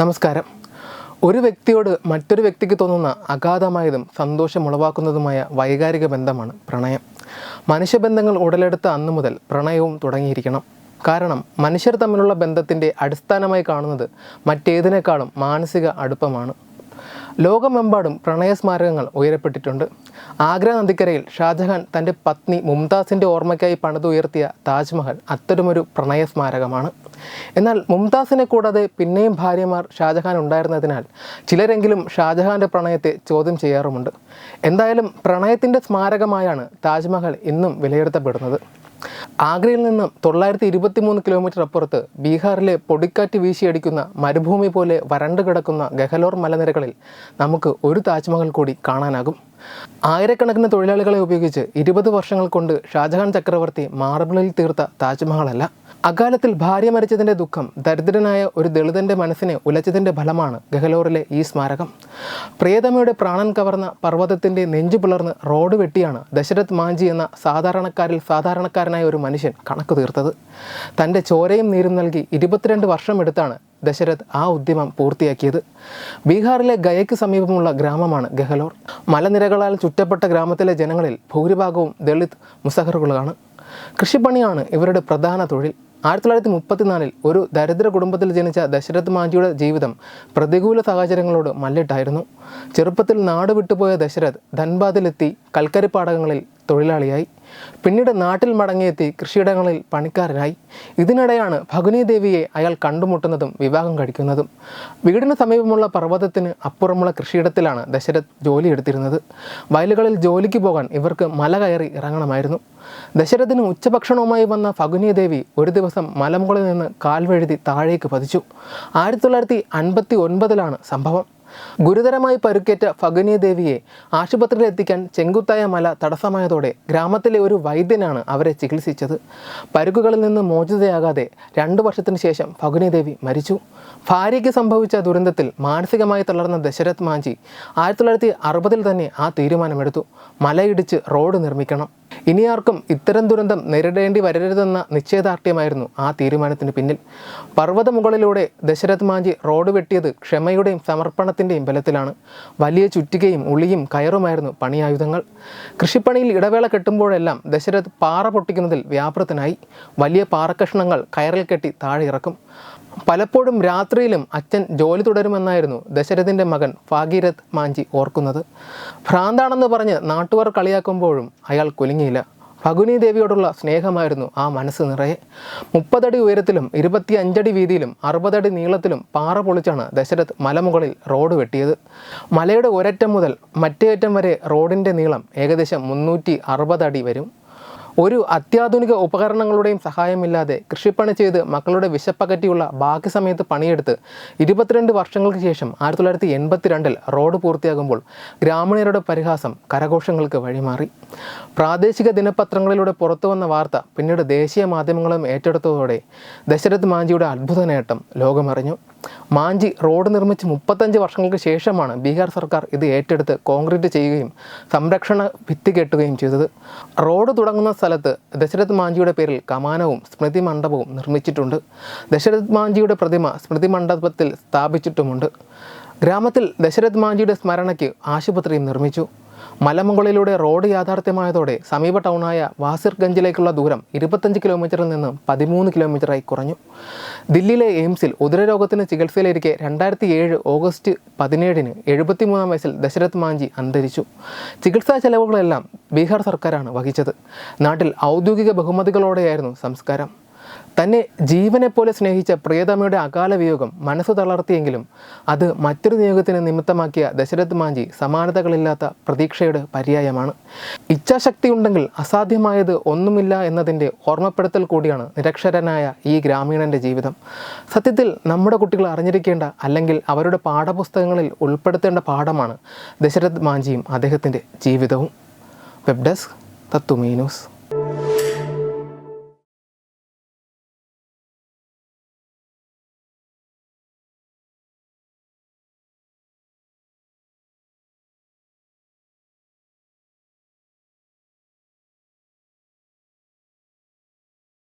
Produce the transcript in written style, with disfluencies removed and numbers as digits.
നമസ്കാരം. ഒരു വ്യക്തിയോട് മറ്റൊരു വ്യക്തിക്ക് തോന്നുന്ന അഗാധമായതും സന്തോഷമുളവാക്കുന്നതുമായ വൈകാരിക ബന്ധമാണ് പ്രണയം. മനുഷ്യബന്ധങ്ങൾ ഉടലെടുത്ത അന്നു മുതൽ പ്രണയവും തുടങ്ങിയിരിക്കണം. കാരണം മനുഷ്യർ തമ്മിലുള്ള ബന്ധത്തിൻ്റെ അടിസ്ഥാനമായി കാണുന്നത് മറ്റേതിനേക്കാളും മാനസിക അടുപ്പമാണ്. ലോകമെമ്പാടും പ്രണയസ്മാരകങ്ങൾ ഉയരപ്പെട്ടിട്ടുണ്ട്. ആഗ്ര നദിക്കരയിൽ ഷാജഹാൻ തൻ്റെ പത്നി മുംതാസിൻ്റെ ഓർമ്മയ്ക്കായി പണിതുയർത്തിയ താജ്മഹൽ അത്തരമൊരു പ്രണയസ്മാരകമാണ്. എന്നാൽ മുംതാസിനെ കൂടാതെ പിന്നെയും ഭാര്യമാർ ഷാജഹാൻ ഉണ്ടായിരുന്നതിനാൽ ചിലരെങ്കിലും ഷാജഹാൻ്റെ പ്രണയത്തെ ചോദ്യം ചെയ്യാറുമുണ്ട്. എന്തായാലും പ്രണയത്തിൻ്റെ സ്മാരകമായാണ് താജ്മഹൽ ഇന്നും വിലയിരുത്തപ്പെടുന്നത്. ആഗ്രയിൽ നിന്നും 923 കിലോമീറ്റർ അപ്പുറത്ത് ബീഹാറിലെ പൊടിക്കാറ്റ് വീശിയടിക്കുന്ന മരുഭൂമി പോലെ വരണ്ടു കിടക്കുന്ന ഗഹലോർ മലനിരകളിൽ നമുക്ക് ഒരു താജ്മഹൽ കൂടി കാണാനാകും. ആയിരക്കണക്കിന് തൊഴിലാളികളെ ഉപയോഗിച്ച് 20 വർഷങ്ങൾ കൊണ്ട് ഷാജഹാൻ ചക്രവർത്തി മാർബിളിൽ തീർത്ത താജ്മഹലല്ല. അകാലത്തിൽ ഭാര്യ മരിച്ചതിൻ്റെ ദുഃഖം ദരിദ്രനായ ഒരു ദളിതൻ്റെ മനസ്സിനെ ഉലച്ചതിൻ്റെ ഫലമാണ് ഗഹലോറിലെ ഈ സ്മാരകം. പ്രിയതമയുടെ പ്രാണൻ കവർന്ന പർവ്വതത്തിൻ്റെ നെഞ്ചു പിളർന്ന് റോഡ് വെട്ടിയാണ് ദശരഥ് മാഞ്ചി എന്ന സാധാരണക്കാരിൽ സാധാരണക്കാരനായ ഒരു മനുഷ്യൻ കണക്ക് തീർത്തത്. തൻ്റെ ചോരയും നീരും നൽകി 22 വർഷം എടുത്താണ് ദശരഥ് ആ ഉദ്യമം പൂർത്തിയാക്കിയത്. ബീഹാറിലെ ഗയയ്ക്ക് സമീപമുള്ള ഗ്രാമമാണ് ഗഹലോർ. മലനിരകളാൽ ചുറ്റപ്പെട്ട ഗ്രാമത്തിലെ ജനങ്ങളിൽ ഭൂരിഭാഗവും ദളിത് മുസഹറുകളാണ്. കൃഷിപ്പണിയാണ് ഇവരുടെ പ്രധാന തൊഴിൽ. 1934 ഒരു ദരിദ്ര കുടുംബത്തിൽ ജനിച്ച ദശരഥ് മാഞ്ചിയുടെ ജീവിതം പ്രതികൂല സാഹചര്യങ്ങളോട് മല്ലിട്ടായിരുന്നു. ചെറുപ്പത്തിൽ നാട് വിട്ടുപോയ ദശരഥ് ധൻബാദിലെത്തി കൽക്കരിപ്പാടകങ്ങളിൽ തൊഴിലാളിയായി. പിന്നീട് നാട്ടിൽ മടങ്ങിയെത്തി കൃഷിയിടങ്ങളിൽ പണിക്കാരനായി. ഇതിനിടെയാണ് ഭഗുനി ദേവിയെ അയാൾ കണ്ടുമുട്ടുന്നതും വിവാഹം കഴിക്കുന്നതും. വീടിന് സമീപമുള്ള പർവ്വതത്തിന് അപ്പുറമുള്ള കൃഷിയിടത്തിലാണ് ദശരഥ് ജോലിയെടുത്തിരുന്നത്. വയലുകളിൽ ജോലിക്ക് പോകാൻ ഇവർക്ക് മല കയറി ഇറങ്ങണമായിരുന്നു. ദശരഥന് ഉച്ചഭക്ഷണവുമായി വന്ന ഭഗുനി ദേവി ഒരു ദിവസം മലമുകളിൽ നിന്ന് കാൽവഴുതി താഴേക്ക് പതിച്ചു. 1959 സംഭവം. ഗുരുതരമായി പരുക്കേറ്റ ഭഗുനി ദേവിയെ ആശുപത്രിയിൽ എത്തിക്കാൻ ചെങ്കുത്തായ മല തടസ്സമായതോടെ ഗ്രാമത്തിലെ ഒരു വൈദ്യനാണ് അവരെ ചികിത്സിച്ചത്. പരുക്കുകളിൽ നിന്ന് മോചിതയാകാതെ 2 വർഷത്തിന് ശേഷം ഭഗുനി ദേവി മരിച്ചു. ഭാര്യയ്ക്ക് സംഭവിച്ച ദുരന്തത്തിൽ മാനസികമായി തളർന്ന ദശരഥ് മാഞ്ചി 1960 തന്നെ ആ തീരുമാനമെടുത്തു. മലയിടിച്ച് റോഡ് നിർമ്മിക്കണം. ഇനി ആർക്കും ഇത്തരം ദുരന്തം നേരിടേണ്ടി വരരുതെന്ന നിശ്ചയദാർഢ്യമായിരുന്നു ആ തീരുമാനത്തിന് പിന്നിൽ. പർവ്വത മുകളിലൂടെ ദശരഥ് മാഞ്ചി റോഡ് വെട്ടിയത് ക്ഷമയുടെയും സമർപ്പണത്തിൻ്റെയും ബലത്തിലാണ്. വലിയ ചുറ്റികയും ഉളിയും കയറുമായിരുന്നു പണിയായുധങ്ങൾ. കൃഷിപ്പണിയിൽ ഇടവേള കെട്ടുമ്പോഴെല്ലാം ദശരഥ് പാറ പൊട്ടിക്കുന്നതിൽ വ്യാപൃതനായി. വലിയ പാറക്കഷ്ണങ്ങൾ കയറിൽ കെട്ടി താഴെ ഇറക്കും. പലപ്പോഴും രാത്രിയിലും അച്ഛൻ ജോലി തുടരുമെന്നായിരുന്നു ദശരഥിൻ്റെ മകൻ ഭാഗീരഥ് മാഞ്ചി ഓർക്കുന്നത്. ഭ്രാന്താണെന്ന് പറഞ്ഞ് നാട്ടുകാർ കളിയാക്കുമ്പോഴും അയാൾ കുലുങ്ങിയില്ല. ഭഗുനി ദേവിയോടുള്ള സ്നേഹമായിരുന്നു ആ മനസ്സ് നിറയെ. 30 അടി ഉയരത്തിലും 25 അടി വീതിയിലും 60 അടി നീളത്തിലും പാറ പൊളിച്ചാണ് ദശരഥ് മലമുകളിൽ റോഡ് വെട്ടിയത്. മലയുടെ ഒരറ്റം മുതൽ മറ്റേ അറ്റം വരെ റോഡിൻ്റെ നീളം ഏകദേശം 360 അടി വരും. ഒരു അത്യാധുനിക ഉപകരണങ്ങളുടെയും സഹായമില്ലാതെ കൃഷിപ്പണി ചെയ്ത് മക്കളുടെ വിശപ്പകറ്റിയുള്ള ബാക്കി സമയത്ത് പണിയെടുത്ത് 22 വർഷങ്ങൾക്ക് ശേഷം 1982 റോഡ് പൂർത്തിയാകുമ്പോൾ ഗ്രാമീണരുടെ പരിഹാസം കരഘോഷങ്ങൾക്ക് വഴിമാറി. പ്രാദേശിക ദിനപത്രങ്ങളിലൂടെ പുറത്തു വന്ന വാർത്ത പിന്നീട് ദേശീയ മാധ്യമങ്ങളും ഏറ്റെടുത്തതോടെ ദശരഥ് മാഞ്ചിയുടെ അത്ഭുത നേട്ടം ലോകമറിഞ്ഞു. മാഞ്ചി റോഡ് നിർമ്മിച്ച് 35 വർഷങ്ങൾക്ക് ശേഷമാണ് ബീഹാർ സർക്കാർ ഇത് ഏറ്റെടുത്ത് കോൺക്രീറ്റ് ചെയ്യുകയും സംരക്ഷണ ഭിത്തി കെട്ടുകയും ചെയ്തത്. റോഡ് തുടങ്ങുന്ന സ്ഥലത്ത് ദശരഥ് മാഞ്ചിയുടെ പേരിൽ കമാനവും സ്മൃതി മണ്ഡപവും നിർമ്മിച്ചിട്ടുണ്ട്. ദശരഥ് മാഞ്ചിയുടെ പ്രതിമ സ്മൃതി മണ്ഡപത്തിൽ സ്ഥാപിച്ചിട്ടുമുണ്ട്. ഗ്രാമത്തിൽ ദശരഥ് മാഞ്ചിയുടെ സ്മരണയ്ക്ക് ആശുപത്രിയും നിർമ്മിച്ചു. മലമുകളിലൂടെ റോഡ് യാഥാർത്ഥ്യമായതോടെ സമീപ ടൗണായ വാസിർഗഞ്ചിലേക്കുള്ള ദൂരം 25 കിലോമീറ്ററിൽ നിന്നും 13 കിലോമീറ്ററായി കുറഞ്ഞു. ദില്ലിയിലെ എയിംസിൽ ഉദരരോഗത്തിന് ചികിത്സയിലിരിക്കെ 2007 ഓഗസ്റ്റ് 17 73 വയസ്സിൽ ദശരഥ് മാഞ്ചി അന്തരിച്ചു. ചികിത്സാ ചെലവുകളെല്ലാം ബീഹാർ സർക്കാരാണ് വഹിച്ചത്. നാട്ടിൽ ഔദ്യോഗിക ബഹുമതികളോടെയായിരുന്നു സംസ്കാരം. തന്നെ ജീവനെപ്പോലെ സ്നേഹിച്ച പ്രിയതമയുടെ അകാല വിയോഗം മനസ്സ് തളർത്തിയെങ്കിലും അത് മറ്റൊരു നിയോഗത്തിന് നിമിത്തമാക്കിയ ദശരഥ് മാഞ്ചി സമാനതകളില്ലാത്ത പ്രതീക്ഷയുടെ പര്യായമാണ്. ഇച്ഛാശക്തി ഉണ്ടെങ്കിൽ അസാധ്യമായത് ഒന്നുമില്ല എന്നതിൻ്റെ ഓർമ്മപ്പെടുത്തൽ കൂടിയാണ് നിരക്ഷരനായ ഈ ഗ്രാമീണൻ്റെ ജീവിതം. സത്യത്തിൽ നമ്മുടെ കുട്ടികൾ അറിഞ്ഞിരിക്കേണ്ട അല്ലെങ്കിൽ അവരുടെ പാഠപുസ്തകങ്ങളിൽ ഉൾപ്പെടുത്തേണ്ട പാഠമാണ് ദശരഥ് മാഞ്ചിയും അദ്ദേഹത്തിൻ്റെ ജീവിതവും. വെബ് ഡെസ്ക് തത്തുമീ ന്യൂസ്.